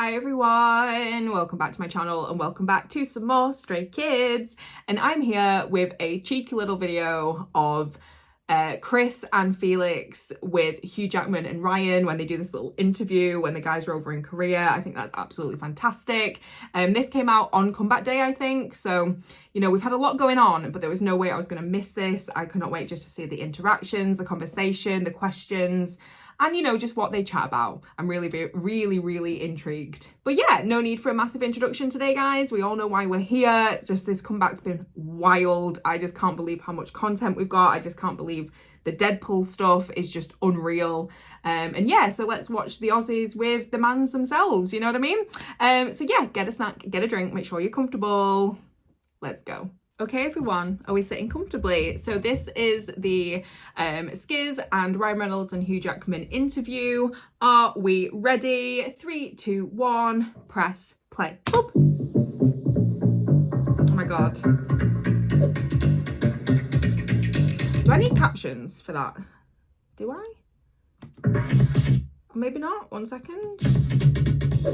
Hi everyone, welcome back to my channel and welcome back to some more Stray Kids. And I'm here with a cheeky little video of Chris and Felix with Hugh Jackman and Ryan when they do this little interview when the guys are over in Korea. I think that's absolutely fantastic. This came out on comeback day, I think. So, you know, we've had a lot going on, but there was no way I was going to miss this. I could not wait just to see the interactions, the conversation, the questions, and, you know, just what they chat about. I'm really intrigued. But yeah, no need for a massive introduction today, guys. We all know why we're here. Just this comeback's been wild. I just can't believe how much content we've got. I just can't believe the Deadpool stuff is just unreal. And yeah, so let's watch the Aussies with the mans themselves, you know what I mean? So yeah, get a snack, get a drink, make sure you're comfortable. Let's go. Okay everyone, are we sitting comfortably? So this is the Skiz and Ryan Reynolds and Hugh Jackman interview. Are we ready? 3, 2, 1, press play. Boop. Oh my god. Do I need captions for that? Do I? Or maybe not. 1 second.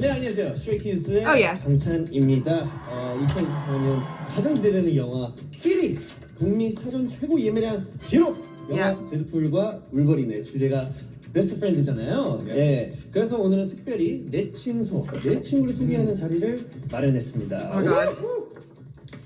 네, 안녕하세요. 스트레이키즈의 강찬입니다. 2024년 가장 기대되는 영화 히리 북미 사전 최고 예매량 기록 영화 데드풀과 울버린의 주제가 베스트 프렌드잖아요. 예. 그래서 오늘은 특별히 내 친구를 소개하는 자리를 마련했습니다. Oh my god.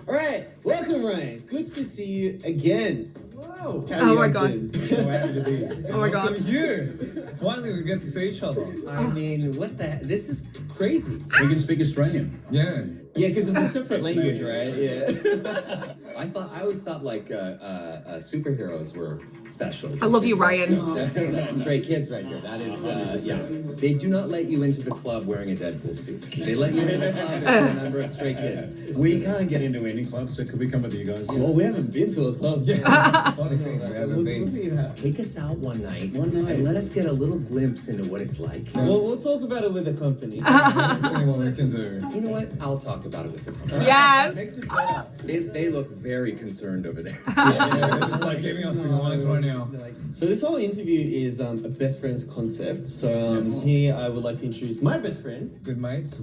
Alright, welcome Ryan. Good to see you again. Wow. Oh my god. So happy to be here. Oh my god. Welcome here. Finally, we get to see each other. I mean, what the heck? This is crazy. We can speak Australian. Yeah. Yeah, because it's a separate language, right? Yeah. I always thought like superheroes were special. I love you, Ryan. That's Stray Kids right here. That is, yeah. They do not let you into the club wearing a Deadpool suit. They let you into the club if you're a member of Stray Kids. We can't get into any club, so could we come with you guys? Well, we haven't been to a club yet. That's the funny thing. We haven't been. Take us out one night, and let us get a little glimpse into what it's like. Well, we'll talk about it with the company. Let's see what we can do. You know what? I'll talk about it with the company. Yes. They look very concerned over there. Yeah, just like giving us the eyes right now. So this whole interview is a best friends concept. So here I would like to introduce my best friend. Good mates,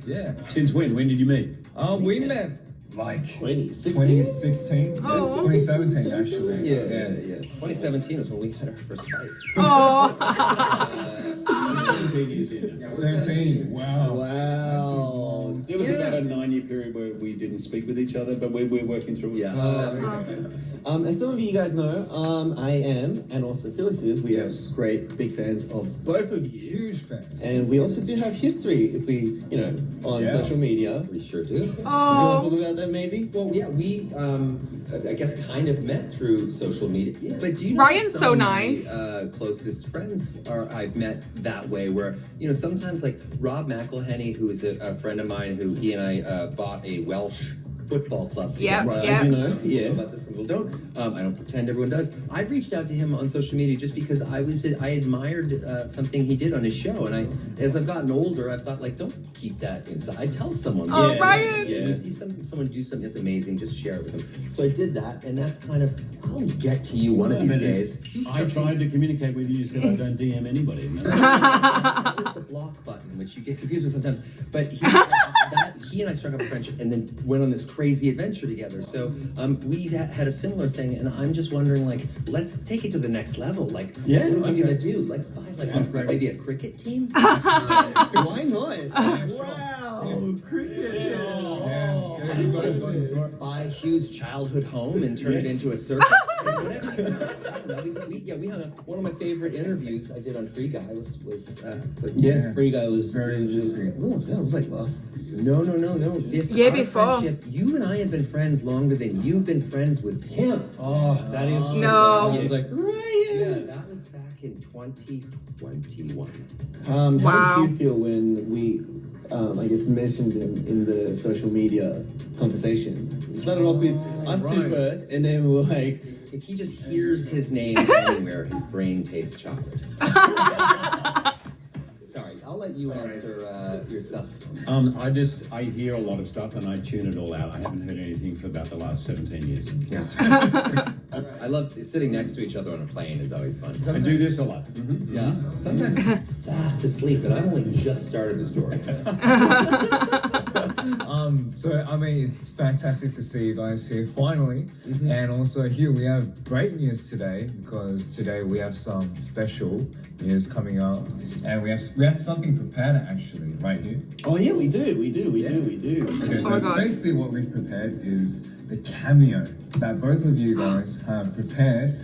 yeah. Since when? When did you meet? We met like 2016? 2016, Oh. 2017 actually. Yeah. 2017 was when we had our first fight. Oh. 17 years in. 17. Wow. Wow. There was about a 9-year period where we didn't speak with each other, but we're working through it. As some of you guys know, I am, and also Felix is, we are great big fans of both of you. Huge fans. And we also do have history, if we, you know, on social media. We sure do. You want to talk about that maybe? Well, yeah, we, I guess, kind of met through social media. Yeah. But do you know Ryan's that so some of nice. my closest friends I've met that way, where, you know, sometimes like Rob McElhenney, who is a friend of mine, who he and I bought a Welsh football club together. I do know. Yeah. About this, some people don't. I don't pretend everyone does. I reached out to him on social media just because I admired something he did on his show, and as I've gotten older, I've thought, like, don't keep that inside. Tell someone. Oh, Ryan. When you see someone do something that's amazing, just share it with them. So I did that, and that's kind of, I'll get to you one of these days. I tried to communicate with you. You said I don't DM anybody. That was the block button, which you get confused with sometimes. But he and I struck up a friendship, and then went on this crazy adventure together. So we had a similar thing, and I'm just wondering, like, let's take it to the next level. Like, what am I gonna do? Let's buy like maybe a cricket team. Why not? Wow, cricket. Buy Hugh's childhood home and turn it into a circus. We hung up. One of my favorite interviews I did on Free Guy was Free Guy was very interesting. What was that? It was like last. No. This Yeah, our before. friendship. You and I have been friends longer than you've been friends with him. Oh, that is true. No. I was like, Ryan. Yeah, that was back in 2021. How did you feel when we, I guess, mentioned him in the social media conversation? We started off with us two first, and then we were like, If he just hears his name anywhere, his brain tastes chocolate. Sorry, I'll let you answer yourself. I hear a lot of stuff and I tune it all out. I haven't heard anything for about the last 17 years. Yes. I love sitting next to each other on a plane is always fun. I do this a lot. Yeah. Sometimes fast asleep, and I've only just started the story. So I mean, it's fantastic to see you guys here finally, and also here we have great news today because today we have some special news coming up, and we have something prepared actually right here. Oh yeah, we do. Okay, so my God. basically what we've prepared is the cameo that both of you guys have prepared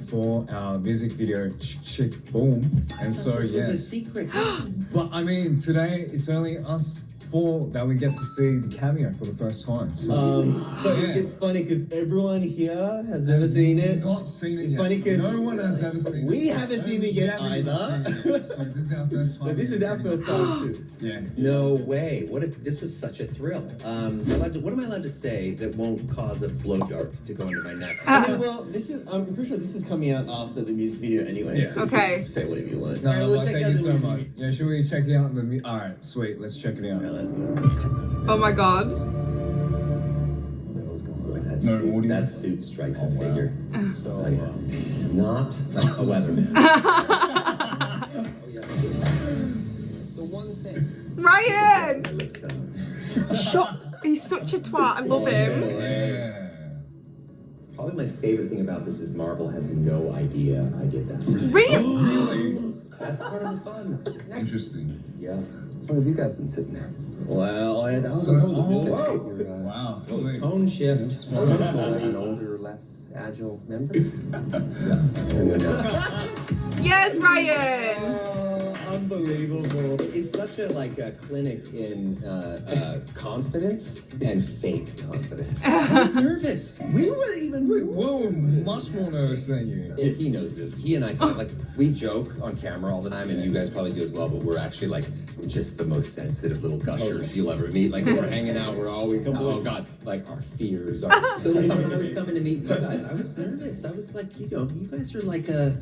for our music video Chick Boom, and so This was a yes. secret. But I mean, today it's only us four that we get to see the cameo for the first time. So yeah. It's funny because everyone here has never seen it. Not seen it It's yet. funny 'cause no one has ever seen it. we haven't seen it yet We haven't either. even seen it. So this is our first time. But this is our first time too. Yeah. No way. What if this was such a thrill? What am I allowed to say that won't cause a blow dart to go into my neck? Okay, well, I'm pretty sure this is coming out after the music video anyway. Yeah. So you Okay. can say whatever you want. No, Alright, we'll like, check thank out you the so music much. video. Yeah, should we check it out? Alright, sweet. Let's check it out. Alright, let's go. Oh my God. No audio. That suit strikes a wow. figure. So, Not a weatherman. the one thing. Ryan! Shut. He's such a twat. I love him. Yeah. Probably my favorite thing about this is Marvel has no idea I did that. Really? Really? That's part of the fun. Interesting. Yeah. How have you guys been sitting there? Well, that was So- the build. Your, Wow, sweet. tone shift. An older, less agile member. And then, Yes, Ryan. Unbelievable. it's such a a clinic in confidence and fake confidence. I was nervous. We were even. Whoa, much more nervous than you. He knows this. He and I talk we joke on camera all the time, and you guys probably do as well. But we're actually just the most sensitive little gushers you'll ever meet. Like when we're hanging out, we're always oh god, our fears are. So when I was coming to meet you guys, I was nervous. I was like, you guys are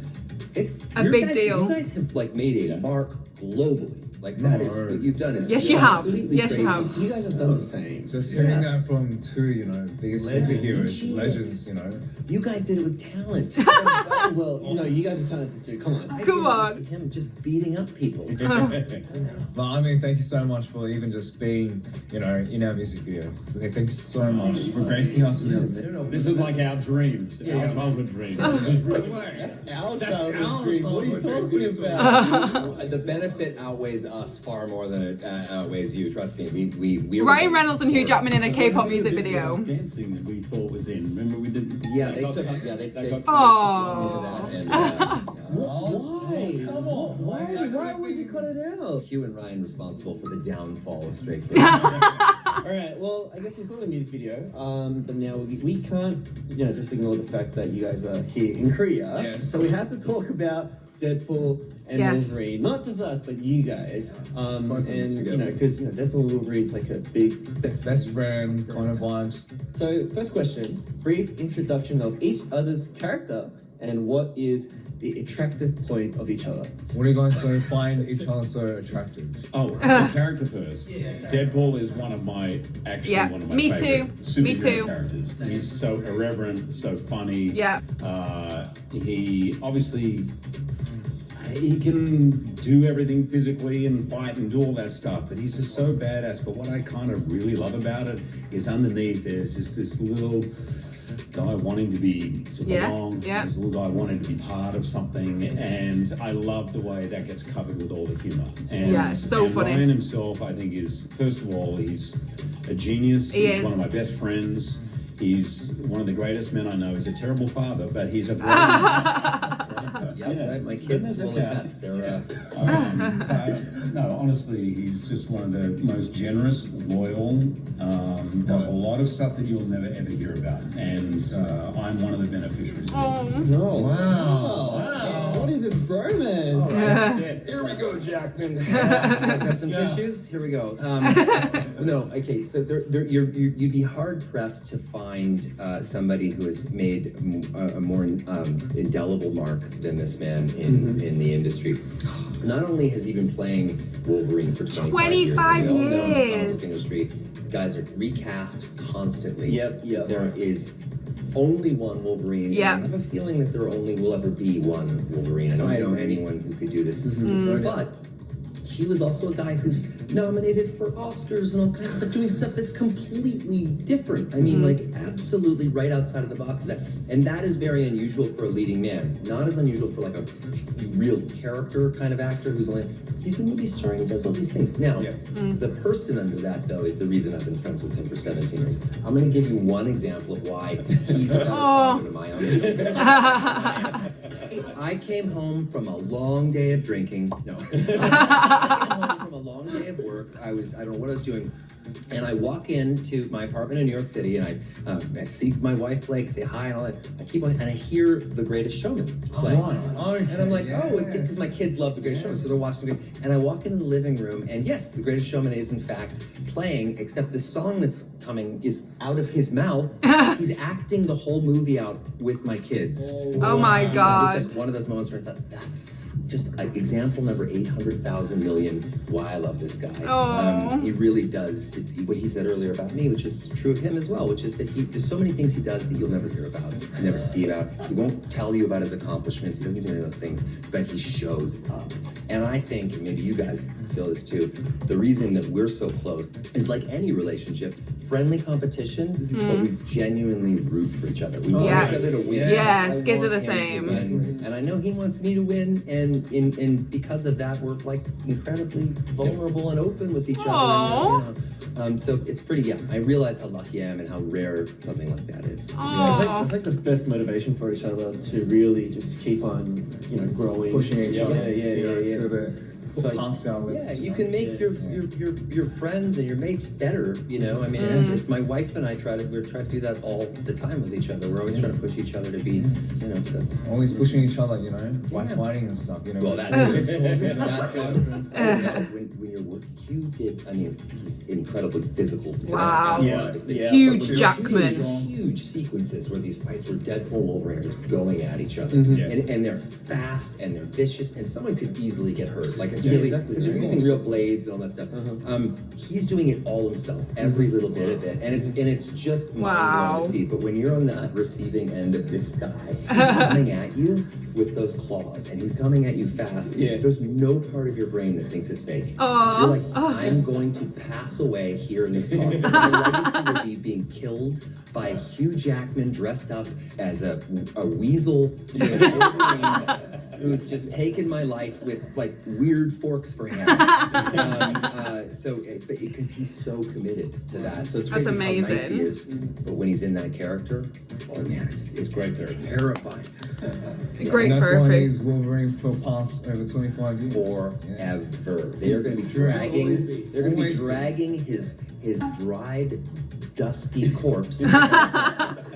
it's A your big guys, deal. You guys have made a mark globally. That is what you've done. Is Yes, you have. completely Yes, you crazy. have. You guys have done the same. Just hearing that from two, biggest superheroes, Legends. legends, You guys did it with talent. Well, no, you guys are talented too. Come on. I Come did it on. with him just beating up people. But I mean, thank you so much for even just being, in our music video. So, thank you so much for gracing us with it. This is like our dreams, our childhood dreams. This is really Our That's childhood our dream. What are you childhood talking about? The benefit outweighs us far more than it outweighs you. Trust me. We Ryan Reynolds and Hugh Jackman in a K-pop music video. dancing that we thought was in. Remember we did. Yeah, they took. Yeah, they got- Oh. into that. And, Why? Come on. Why would you cut it out? Hugh and Ryan responsible for the downfall of Stray Kids. All right. Well, I guess we saw the music video. But now we can't, just ignore the fact that you guys are here in Korea. Yes. So we have to talk about Deadpool and Yes. Wolverine. Not just us, but you guys. Both of them together. Because Deadpool and Wolverine's like a big. Best friend kind of vibes. So first question: brief introduction of each other's character and what is the attractive point of each other. What do you guys find each other so attractive? Oh, so character first. Deadpool is one of my Yeah, one of my me favorite too. Me superhero too. characters. He's so irreverent, so funny. Yeah. He obviously he can do everything physically and fight and do all that stuff, but he's just so badass. But what I kind of really love about it is underneath there's just this little guy wanting to belong. Yeah. This little guy wanting to be part of something, and I love the way that gets covered with all the humor. And, Yeah, it's so and funny. Ryan himself, I think, is first of all, he's a genius. He He's is. one of my best friends. He's one of the greatest men I know. He's a terrible father, but he's a great Yeah, right. My kids will attest. They're no, honestly, he's just one of the most generous, loyal, does a lot of stuff that you'll never ever hear about. And I'm one of the beneficiaries. No. Wow. What is this bromance? Here we go, Jackman. You guys got some tissues? Here we go. No, okay. So you'd be hard pressed to find somebody who has made a more indelible mark than this man in the industry. Not only has he been playing Wolverine for 25 years, in the comic book industry, guys are recast constantly. Yep. There is only one Wolverine. Yeah. I have a feeling that there only will ever be one Wolverine. I don't know anyone who could do this. But he was also a guy who's nominated for Oscars and all kinds of stuff, doing stuff that's completely different. I mean, like absolutely right outside of the box of that. And that is very unusual for a leading man. Not as unusual for like a real character kind of actor who's only, he's a movie star and he does all these things. Now, the person under that though is the reason I've been friends with him for 17 years. I'm going to give you one example of why he's a better father than my own. I came home from a long day of drinking. No. I came home from a long day of work. I don't know what I was doing. And I walk into my apartment in New York City and I see my wife Blake, say hi and all that. I keep on, and I hear The Greatest Showman play. And I'm like, because my kids love The Greatest Showman, so they're watching it. And I walk into the living room and yes, The Greatest Showman is in fact playing, except the song that's coming is out of his mouth. He's acting the whole movie out with my kids. Oh my God. It was like one of those moments where I thought, that's just example number 800,000 million why I love this guy. He really does what he said earlier about me, which is true of him as well, which is that there's so many things he does that you'll never hear about, you never see about. He won't tell you about his accomplishments. He doesn't do any of those things, but he shows up. And I think, and maybe you guys feel this too, the reason that we're so close is like any relationship, friendly competition, but we genuinely root for each other. We want each other to win. Yeah, I skids are want the him to same. win, and I know he wants me to win, and because of that, we're like incredibly vulnerable and open with each other. And, so it's pretty. I realize how lucky I am and how rare something like that is. It's like the best motivation for each other to really just keep on, growing, Pushing each other to the past our limits. Yeah, you can make your friends and your mates better. I mean, it's my wife and I try to do that all the time with each other. We're always trying to push each other to be, that's always pushing each other, by fighting and stuff. Well, that when you're working, Hugh did. I mean, he's incredibly physical. Wow. Yeah. Huge Jackman. Huge sequences where these fights where Deadpool and Wolverine are just going at each other, and they're fast and they're vicious, and someone could easily get hurt. Like it's really because they're using real blades and all that stuff. He's doing it all himself, every little bit of it, and it's just mind-blowing to see. But when you're on the receiving end of this guy coming at you with those claws, and he's coming at you fast, there's no part of your brain that thinks it's fake. You're like, I'm going to pass away here in this car. My legacy will be being killed by Hugh Jackman dressed up as a weasel Wolverine who's just taken my life with like weird forks for hands. Because he's so committed to that. So it's crazy how nice he is. But when he's in that character, oh man, it's great. Terrifying. Great. And that's why he's Wolverine for past over 25 years. Forever. They are going to be dragging. They're going to be dragging his dried, dusty corpse,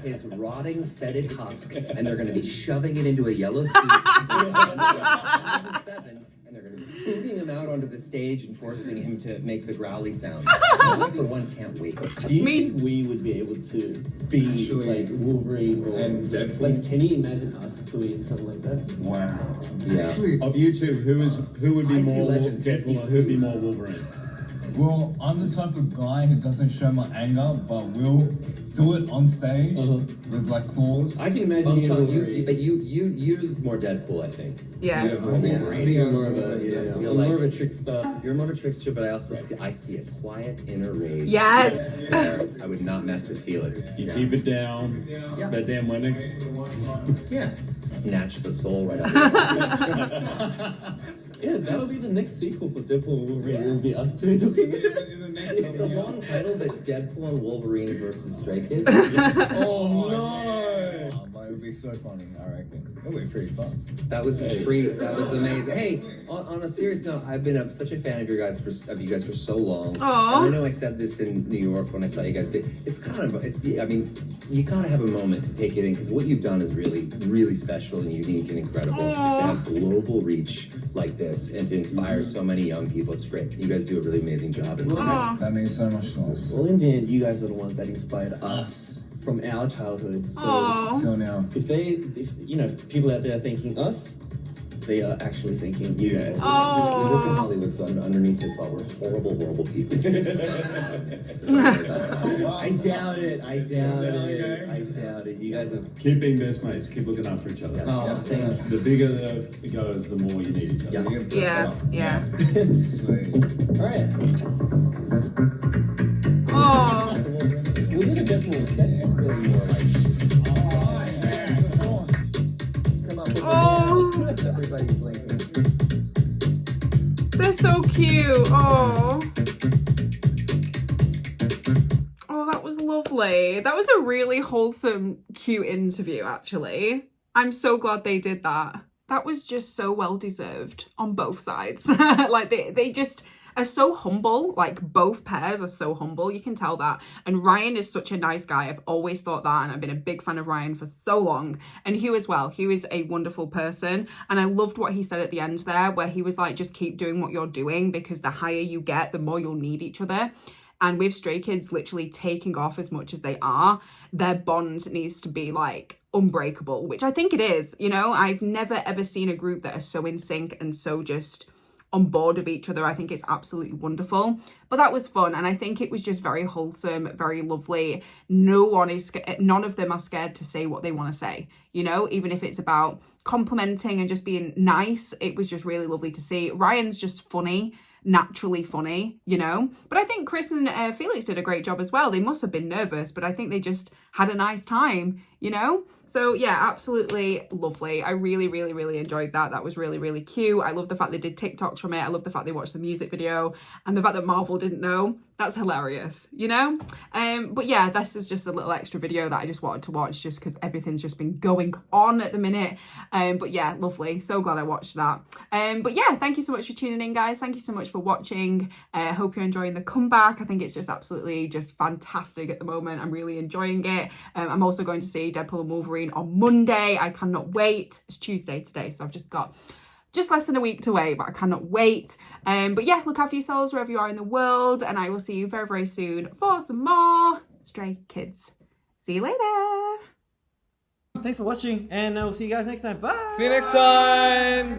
his rotting, fetid husk, and they're going to be shoving it into a yellow suit. And they're going to be booting him out onto the stage and forcing him to make the growly sounds. I, for one, can't wait. Do you think we would be able to be like Wolverine and Deadpool? Like, can you imagine us doing something like that? Wow. Yeah. Of you two, who would be more Deadpool or who would be more Wolverine? Well, I'm the type of guy who doesn't show my anger, but will do it on stage with like claws. I can imagine you're more Deadpool, I think. Yeah. You're more Wolverine. You're more of a trickster. You're more of a trickster, but I see a quiet inner rage. Yes. Where I would not mess with Felix. You keep it down, but then when it snatch the soul right out of it. Yeah, that'll be the next sequel for Deadpool and Wolverine. It'll be us two doing it. It's a long title, but Deadpool and Wolverine versus Stray Kids. Oh no! But it would be so funny, I reckon. It would be pretty fun. That was a treat. That was amazing. Hey, on a serious note, I've been such a fan of you guys for so long. Aww. And I know I said this in New York when I saw you guys, but I mean, you gotta have a moment to take it in because what you've done is really, really special and unique and incredible. To have global reach like this and to inspire so many young people, it's great. You guys do a really amazing job. That means so much to us. Well, in the end, you guys are the ones that inspired us from our childhood. So Till now. if people out there are thinking us, they are actually thinking you guys. We work in Oh, Hollywood, so underneath this all, we're horrible people. I doubt it. I doubt it. You guys have. Keep being best mates. Keep looking after each other. Oh, thank you. The bigger it goes, the more you need each other. yeah. Sweet. All right. Oh, Well, this is definitely that's really more like. Come up with Oh. everybody's linking. they're so cute. Oh. Oh, that was lovely. That was a really wholesome, cute interview, actually. I'm so glad they did that. That was just so well deserved on both sides. Like they just are so humble. Like both pairs are so humble. You can tell that. And Ryan is such a nice guy. I've always thought that, and I've been a big fan of Ryan for so long. And Hugh as well. Hugh is a wonderful person. And I loved what he said at the end there, where he was like, just keep doing what you're doing, because the higher you get, the more you'll need each other. And with Stray Kids literally taking off as much as they are, their bond needs to be like unbreakable, which I think it is. You know, I've never ever seen a group that are so in sync and so just on board with each other. I think it's absolutely wonderful. But that was fun, and I think it was just very wholesome, very lovely. None of them are scared to say what they want to say, you know, even if it's about complimenting and just being nice. It was just really lovely to see. Ryan's just funny, naturally funny, you know. But I think Chris and Felix did a great job as well. They must have been nervous, but I think they just had a nice time, you know. So yeah, absolutely lovely. I really enjoyed that. That was really cute. I love the fact they did TikToks from it. I love the fact they watched the music video, and the fact that Marvel didn't know. That's hilarious, you know. But yeah, this is just a little extra video that I just wanted to watch, just because everything's just been going on at the minute. But yeah, lovely. So glad I watched that. But yeah, thank you so much for tuning in, guys. Thank you so much for watching. I hope you're enjoying the comeback. I think it's just absolutely just fantastic at the moment. I'm really enjoying it. I'm also going to see Deadpool and Wolverine on Monday. I cannot wait. It's Tuesday today, so I've just got less than a week to wait, but I cannot wait. But yeah, look after yourselves wherever you are in the world, and I will see you very soon for some more Stray Kids. See you later. Thanks for watching, and I will see you guys next time. Bye. See you next time.